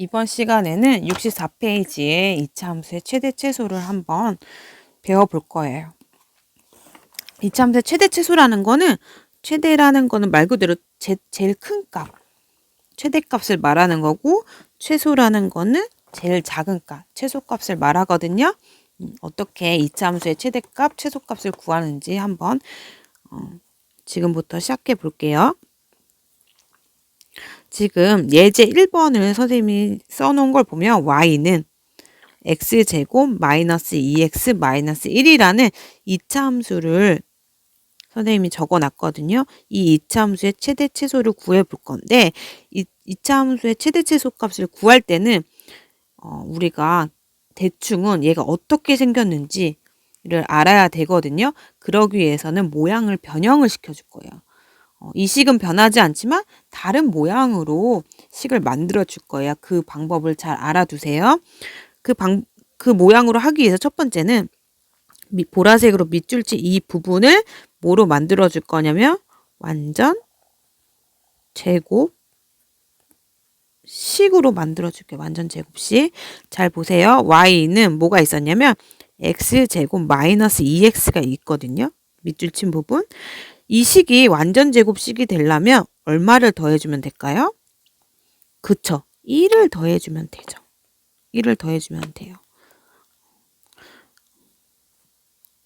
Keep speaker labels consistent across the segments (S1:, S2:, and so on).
S1: 이번 시간에는 64페이지의 이차 함수의 최대 최소를 한번 배워볼 거예요. 이차 함수의 최대 최소라는 거는 최대라는 거는 말 그대로 제일 큰 값, 최대값을 말하는 거고 최소라는 거는 제일 작은 값, 최소값을 말하거든요. 어떻게 이차 함수의 최대값, 최소값을 구하는지 한번 지금부터 시작해 볼게요. 지금 예제 1번을 선생님이 써놓은 걸 보면 y는 x제곱 마이너스 2x 마이너스 1이라는 이차 함수를 선생님이 적어놨거든요. 이 이차 함수의 최대 최소를 구해 볼 건데 이 이차 함수의 최대 최소 값을 구할 때는 우리가 대충은 얘가 어떻게 생겼는지를 알아야 되거든요. 그러기 위해서는 모양을 변형을 시켜줄 거예요. 이 식은 변하지 않지만 다른 모양으로 식을 만들어 줄 거예요. 그 방법을 잘 알아두세요. 그 모양으로 하기 위해서 첫 번째는 보라색으로 밑줄치 이 부분을 뭐로 만들어 줄 거냐면 완전 제곱 식으로 만들어 줄게요. 완전 제곱식. 잘 보세요. y는 뭐가 있었냐면 x제곱 마이너스 2x가 있거든요. 밑줄 친 부분. 이 식이 완전 제곱식이 되려면 얼마를 더해주면 될까요? 그쵸. 1을 더해주면 되죠. 1을 더해주면 돼요.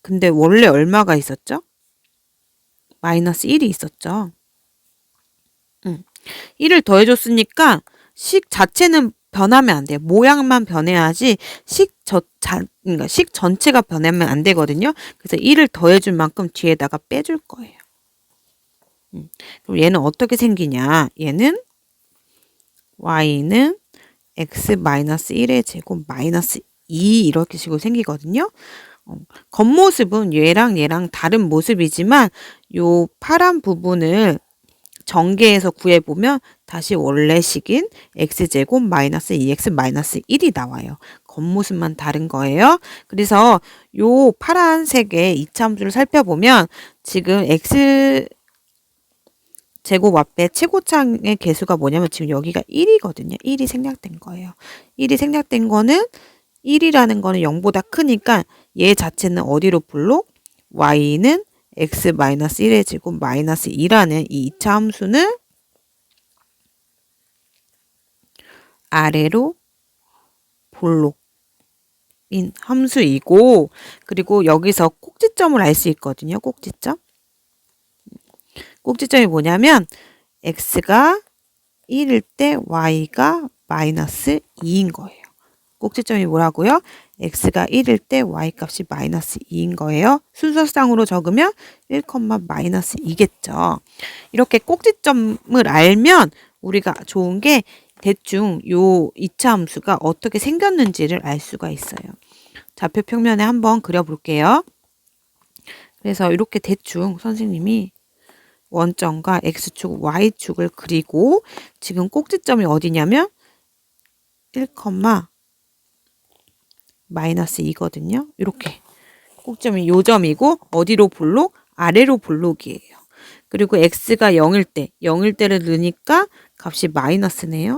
S1: 근데 원래 얼마가 있었죠? 마이너스 1이 있었죠. 1을 더해줬으니까 식 자체는 변하면 안 돼요. 모양만 변해야지 그러니까 식 전체가 변하면 안 되거든요. 그래서 1을 더해줄 만큼 뒤에다가 빼줄 거예요. 그럼 얘는 어떻게 생기냐? 얘는 y는 x 마이너스 1의 제곱 마이너스 2 이렇게 식으로 생기거든요. 겉모습은 얘랑 다른 모습이지만 요 파란 부분을 전개해서 구해보면 다시 원래 식인 x제곱 마이너스 2x 마이너스 1이 나와요. 겉모습만 다른 거예요. 그래서 요 파란색의 이차함수를 살펴보면 지금 x 제곱 앞에 최고창의 개수가 뭐냐면 지금 여기가 1이거든요. 1이 생략된 거예요. 1이 생략된 거는 1이라는 거는 0보다 크니까 얘 자체는 어디로 불록? y는 x-1의 제곱 마이너스 2라는 이 이차 함수는 아래로 볼록인 함수이고 그리고 여기서 꼭지점을 알 수 있거든요. 꼭지점. 꼭지점이 뭐냐면 x가 1일 때 y가 마이너스 2인 거예요. 꼭지점이 뭐라고요? x가 1일 때 y값이 마이너스 2인 거예요. 순서상으로 적으면 1, 마이너스 2겠죠. 이렇게 꼭지점을 알면 우리가 좋은 게 대충 요 이차 함수가 어떻게 생겼는지를 알 수가 있어요. 좌표 평면에 한번 그려볼게요. 그래서 이렇게 대충 선생님이 원점과 x축, y축을 그리고 지금 꼭지점이 어디냐면 1, 마이너스 2거든요. 이렇게 꼭점이 요 점이고 어디로 볼록? 아래로 볼록이에요. 그리고 x가 0일 때를 넣으니까 값이 마이너스네요.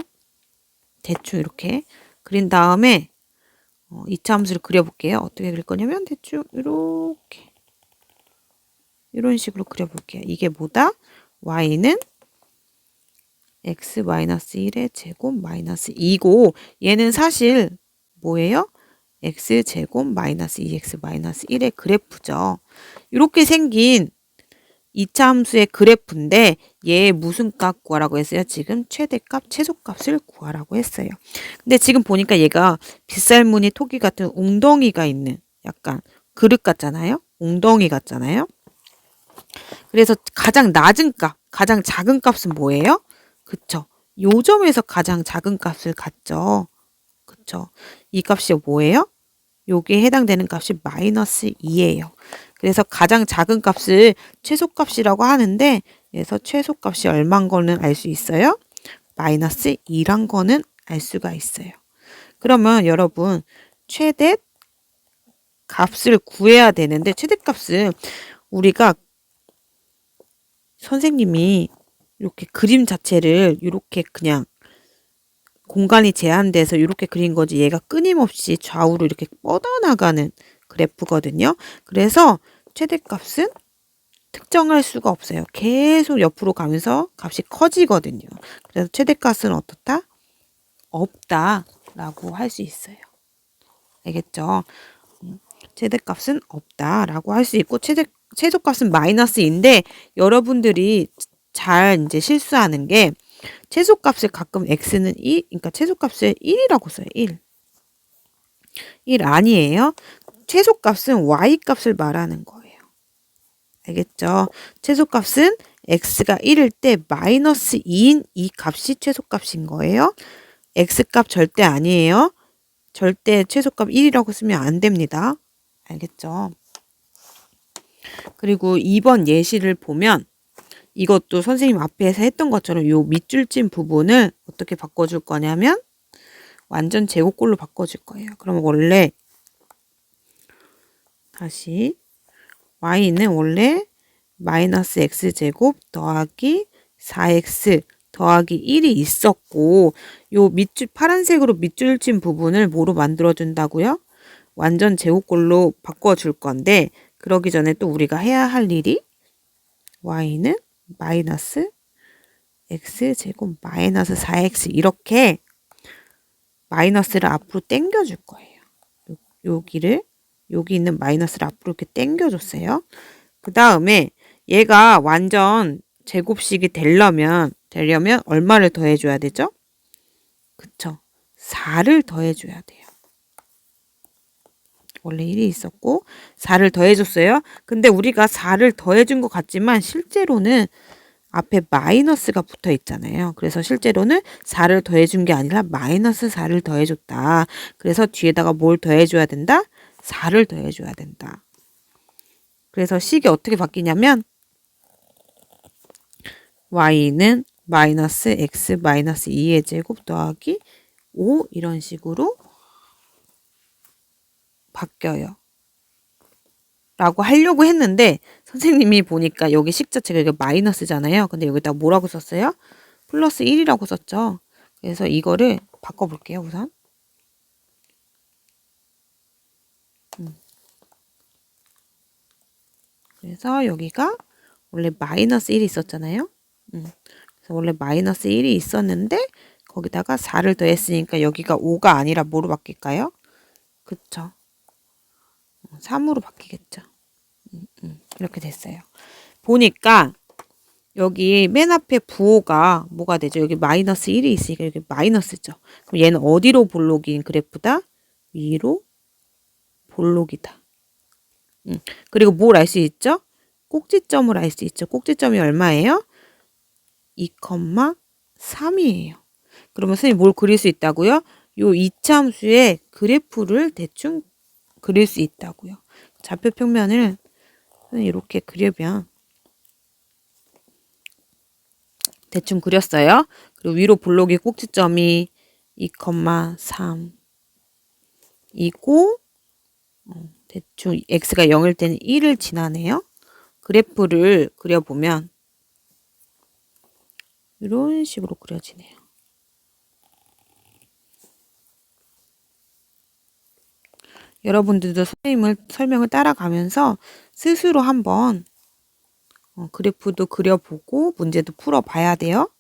S1: 대충 이렇게 그린 다음에 이차 함수를 그려볼게요. 어떻게 그릴 거냐면 대충 이렇게 이런 식으로 그려볼게요. 이게 뭐다? y는 x-1의 제곱 마이너스 2고 얘는 사실 뭐예요? x제곱 마이너스 2x 마이너스 1의 그래프죠. 이렇게 생긴 이차 함수의 그래프인데 얘 무슨 값 구하라고 했어요? 지금 최대값, 최소값을 구하라고 했어요. 근데 지금 보니까 얘가 빗살무늬 토끼 같은 웅덩이가 있는 약간 그릇 같잖아요? 웅덩이 같잖아요? 그래서 가장 낮은 값, 가장 작은 값은 뭐예요? 그쵸? 요 점에서 가장 작은 값을 갖죠. 그쵸? 이 값이 뭐예요? 여기에 해당되는 값이 마이너스 2예요. 그래서 가장 작은 값을 최소값이라고 하는데 그래서 최소값이 얼마인 거는 알 수 있어요? 마이너스 2란 거는 알 수가 있어요. 그러면 여러분 최대 값을 구해야 되는데 최대값은 우리가 선생님이 이렇게 그림 자체를 이렇게 그냥 공간이 제한돼서 이렇게 그린 거지 얘가 끊임없이 좌우로 이렇게 뻗어나가는 그래프거든요. 그래서 최대값은 특정할 수가 없어요. 계속 옆으로 가면서 값이 커지거든요. 그래서 최대값은 어떻다? 없다라고 할 수 있어요. 알겠죠? 최대값은 없다라고 할 수 있고 최소값은 마이너스인데 여러분들이 잘 이제 실수하는 게 최소값을 가끔 x는 1, 그러니까 최소값을 1이라고 써요. 1 아니에요. 최소값은 y값을 말하는 거예요. 알겠죠? 최소값은 x가 1일 때 마이너스 2인 이 값이 최소값인 거예요. x값 절대 아니에요. 절대 최소값 1이라고 쓰면 안 됩니다. 알겠죠? 그리고 2번 예시를 보면 이것도 선생님 앞에서 했던 것처럼 요 밑줄 찐 부분을 어떻게 바꿔줄 거냐면 완전 제곱꼴로 바꿔줄 거예요. 그럼 원래 다시 y는 원래 마이너스 x제곱 더하기 4x 더하기 1이 있었고 요 밑줄 파란색으로 밑줄 친 부분을 뭐로 만들어준다고요? 완전 제곱꼴로 바꿔줄 건데 그러기 전에 또 우리가 해야 할 일이 y는 마이너스 x제곱 마이너스 4x 이렇게 마이너스를 앞으로 당겨줄 거예요. 여기를 여기 있는 마이너스를 앞으로 이렇게 당겨줬어요. 그 다음에 얘가 완전 제곱식이 되려면 얼마를 더해줘야 되죠? 그쵸? 4를 더해줘야 돼요. 원래 1이 있었고 4를 더해줬어요. 근데 우리가 4를 더해준 것 같지만 실제로는 앞에 마이너스가 붙어 있잖아요. 그래서 실제로는 4를 더해준 게 아니라 마이너스 4를 더해줬다. 그래서 뒤에다가 뭘 더해줘야 된다? 4를 더해줘야 된다. 그래서 식이 어떻게 바뀌냐면 y는 마이너스 x 마이너스 2의 제곱 더하기 5 이런 식으로 바뀌어요. 라고 하려고 했는데 선생님이 보니까 여기 식 자체가 이게 마이너스잖아요. 근데 여기다 뭐라고 썼어요? 플러스 1이라고 썼죠. 그래서 이거를 바꿔볼게요. 우선. 그래서 여기가 원래 마이너스 1이 있었잖아요. 그래서 원래 마이너스 1이 있었는데 거기다가 4를 더했으니까 여기가 5가 아니라 뭐로 바뀔까요? 그쵸. 3으로 바뀌겠죠. 이렇게 됐어요. 보니까 여기 맨 앞에 부호가 뭐가 되죠? 여기 마이너스 1이 있으니까 여기 마이너스죠. 그럼 얘는 어디로 볼록인 그래프다? 위로 볼록이다. 그리고 뭘 알 수 있죠? 꼭지점을 알 수 있죠. 꼭지점이 얼마예요? 2,3이에요. 그러면 선생님 뭘 그릴 수 있다고요? 요 이차함수의 그래프를 대충 그릴 수 있다고요. 좌표 평면을 이렇게 그리면 대충 그렸어요. 그리고 위로 볼록이 꼭지점이 2,3 이고 대충 x가 0일 때는 1을 지나네요. 그래프를 그려보면 이런 식으로 그려지네요. 여러분들도 선생님을 설명을 따라가면서 스스로 한번 그래프도 그려보고 문제도 풀어봐야 돼요.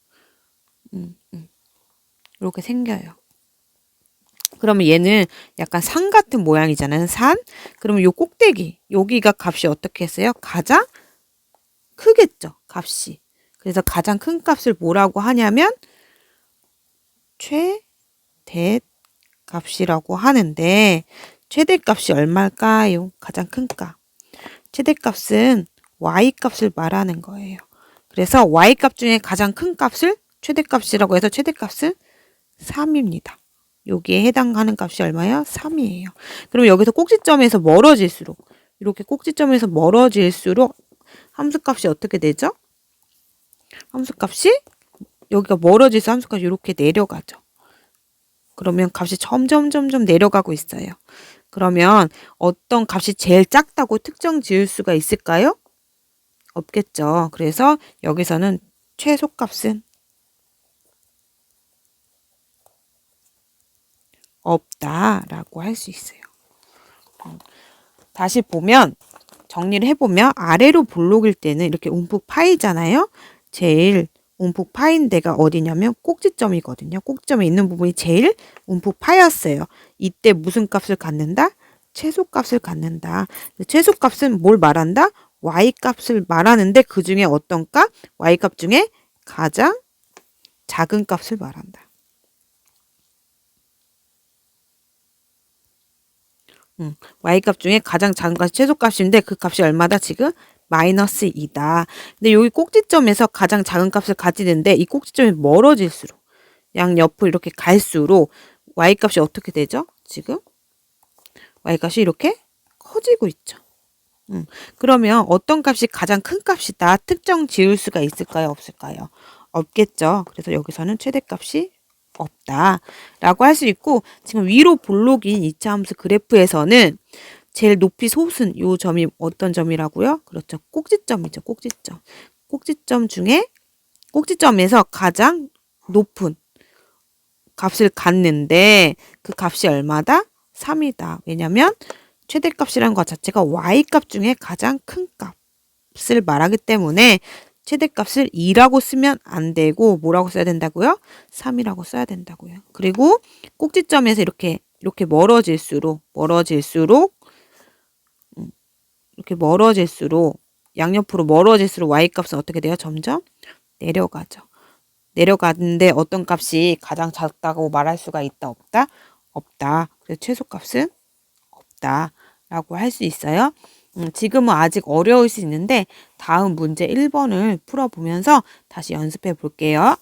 S1: 이렇게 생겨요. 그러면 얘는 약간 산 같은 모양이잖아요. 산? 그러면 요 꼭대기, 여기가 값이 어떻게 했어요? 가장 크겠죠. 값이. 그래서 가장 큰 값을 뭐라고 하냐면 최대값이라고 하는데 최대값이 얼마일까요? 가장 큰 값. 최대값은 y값을 말하는 거예요. 그래서 y값 중에 가장 큰 값을 최대값이라고 해서 최대값은 3입니다. 여기에 해당하는 값이 얼마예요? 3이에요. 그럼 여기서 꼭지점에서 멀어질수록 이렇게 꼭지점에서 멀어질수록 함수값이 어떻게 되죠? 함수값이 여기가 멀어져서 함수값이 이렇게 내려가죠. 그러면 값이 점점 내려가고 있어요. 그러면 어떤 값이 제일 작다고 특정 지을 수가 있을까요? 없겠죠. 그래서 여기서는 최소값은 없다라고 할 수 있어요. 다시 보면 정리를 해보면 아래로 볼록일 때는 이렇게 움푹 파이잖아요. 제일 움푹 파인 데가 어디냐면 꼭지점이거든요. 꼭지점에 있는 부분이 제일 움푹 파였어요. 이때 무슨 값을 갖는다? 최소값을 갖는다. 최소값은 뭘 말한다? y값을 말하는데 그 중에 어떤 값? y값 중에 가장 작은 값을 말한다. y값 중에 가장 작은 값이 최소값인데 그 값이 얼마다 지금? 마이너스 2다. 근데 여기 꼭지점에서 가장 작은 값을 가지는데 이 꼭지점이 멀어질수록 양옆으로 이렇게 갈수록 y값이 어떻게 되죠? 지금 y값이 이렇게 커지고 있죠. 그러면 어떤 값이 가장 큰 값이다 특정 지을 수가 있을까요? 없을까요? 없겠죠. 그래서 여기서는 최대값이 없다라고 할 수 있고 지금 위로 볼록인 2차 함수 그래프에서는 제일 높이 솟은 요 점이 어떤 점이라고요? 그렇죠. 꼭지점이죠. 꼭지점. 꼭지점 중에 꼭지점에서 가장 높은 값을 갖는데 그 값이 얼마다? 3이다. 왜냐면 최대값이라는 것 자체가 y값 중에 가장 큰 값을 말하기 때문에 최대값을 2라고 쓰면 안 되고 뭐라고 써야 된다고요? 3이라고 써야 된다고요. 그리고 꼭지점에서 이렇게 멀어질수록 이렇게 멀어질수록 양옆으로 멀어질수록 y값은 어떻게 돼요? 점점 내려가죠. 내려가는데 어떤 값이 가장 작다고 말할 수가 있다 없다? 없다. 그래서 최소값은 없다라고 할 수 있어요. 지금은 아직 어려울 수 있는데 다음 문제 1번을 풀어보면서 다시 연습해 볼게요.